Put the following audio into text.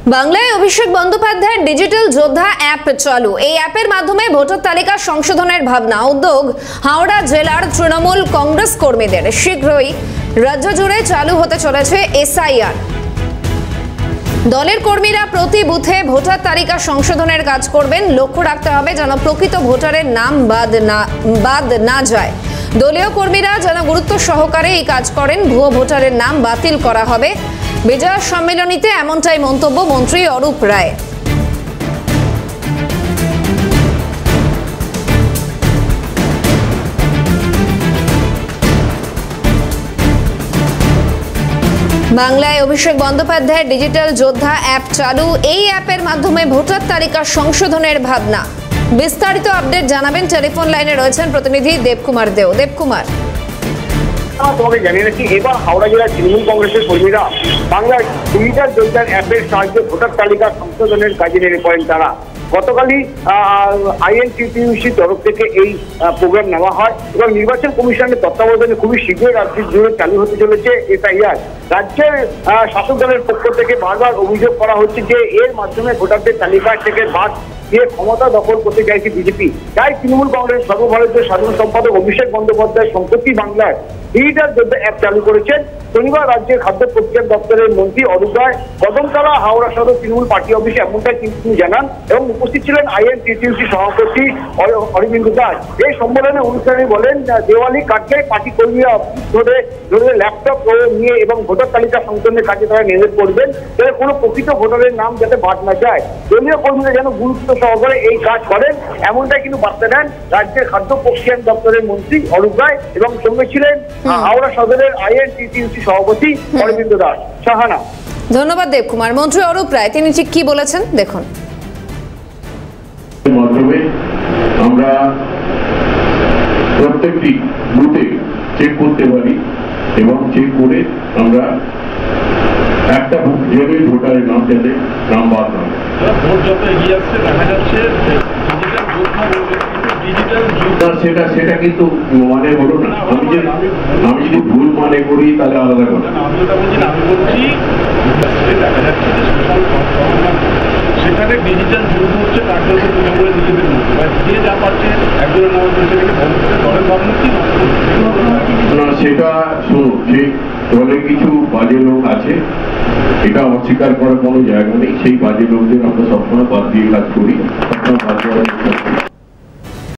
বাংলায় অভিষেক বন্দ্যোপাধ্যায়ের ডিজিটাল যোদ্ধা অ্যাপ চালু। এই অ্যাপের মাধ্যমে ভোটার তালিকা সংশোধনের ভাবনা উদ্যোগ হাওড়া জেলার তৃণমূল কংগ্রেস কর্মীদের। শীঘ্রই রাজ্য জুড়ে চালু হতে চলেছে এসআইআর। দলের কর্মীরা প্রতি বুথে ভোটার তালিকা সংশোধনের কাজ করবেন। লক্ষ্য রাখতে হবে যেন প্রকৃত ভোটারের নাম বাদ না যায়। দলীয় কর্মীরা যেন গুরুত্ব সহকারে এই কাজ করেন। ভুয়ো ভোটারের নাম বাতিল করা হবে। বিজয় সম্মেলনীতে এমনটাই মন্তব্য মন্ত্রী অরূপ রায়। বাংলায় অভিষেক বন্দ্যোপাধ্যায়ের ডিজিটাল যোদ্ধা অ্যাপ চালু। এই অ্যাপের মাধ্যমে ভোটার তালিকা সংশোধনের ভাবনা। বিস্তারিত আপডেট জানাবেন, টেলিফোন লাইনে রয়েছেন প্রতিনিধি দেবকুমার দেও। দেবকুমার, তোমাকে জানিয়ে রাখি, এবার হাওড়া জেলার তৃণমূল কংগ্রেসের কর্মীরা বাংলার ডিজিটাল যোদ্ধা অ্যাপের সাহায্যে ভোটার তালিকা সংশোধনের কাজে নেমে পড়েন। তারা গতকালই আইএনটিটিইউসির তরফ থেকে এই প্রোগ্রাম নেওয়া হয় এবং নির্বাচন কমিশনের তত্ত্বাবধানে খুবই শীঘ্রই রাজ্যের জুড়ে চালু হতে চলেছে এসআইআর। রাজ্যের শাসক দলের পক্ষ থেকে বারবার অভিযোগ করা হচ্ছে যে এর মাধ্যমে ভোটারদের তালিকা থেকে বাদ দিয়ে ক্ষমতা দখল করতে চাইছে বিজেপি। তাই তৃণমূল কংগ্রেস সর্বভারতীয় সাধারণ সম্পাদক অভিষেক বন্দ্যোপাধ্যায় সম্প্রতি বাংলার ডিজিটাল যোদ্ধা অ্যাপ চালু করেছেন। শনিবার রাজ্যের খাদ্য প্রক্রিয়া দপ্তরের মন্ত্রী অরূপ রায় কদমতলা হাওড়া সদর তৃণমূল পার্টি অফিসে এমনটাই তিনি জানান এবং উপস্থিত ছিলেন আইএনটিটিইউসি সভাপতি অরবিন্দ দাস। এই সম্মেলনে অনুষ্ঠানে বলেন, দেওয়ালি কাটলে পার্টি কর্মীরা ধরে ল্যাপটপ নিয়ে এবং ভোটার তালিকা সংশোধনের কাজে তারা নেমে পড়বেন, তাহলে কোনো প্রকৃত ভোটারের নাম যাতে বাদ না যায়। দলীয় কর্মীরা যেন গুরুত্ব সহকারে এই কাজ করেন, এমনটাই কিন্তু বার্তা দেন রাজ্যের খাদ্য প্রক্রিয়া দপ্তরের মন্ত্রী অরূপ রায় এবং সঙ্গে ছিলেন হাওড়া সদরের আইএনটিটিইউসি সভাপতি অরবিন্দ দাস। সাহানা, ধন্যবাদ দেবকুমার। মন্ত্রী অরূপ রায় তিনি ঠিক কি বলেছেন দেখুন। মাধ্যমে আমরা প্রত্যেকটি বুথে চেক করতে পারি এবং চেক করে আমরা একটা জেনুইন ভোটারের নাম যাতে নাম বাদ না হয়। ভোট যত এগিয়ে আসছে দেখা যাচ্ছে সেটা কিন্তু মানে হলো না। আমি যদি ভুল মানে করি তাহলে আলাদা কথা। আমি ওটা বলছি না, আমি বলছি দেখা যাচ্ছে যে সেখানে ডিজিটাল যুগ হচ্ছে তার জন্য তৃণমূলের নিজেদের মধ্যে যে যা পাচ্ছে একজনের নাম সেটাকে বন্ধ করে দলের ভাবমূর্তি না, সেটা শুনুন, যে দলে কিছু বাজে লোক আছে, এটা অস্বীকার করার কোনো জায়গা নেই। সেই বাজে লোকদের আমরা সবসময় বাদ দিয়ে কাজ করি, সবসময় বাদ দেওয়ার চেষ্টা করি।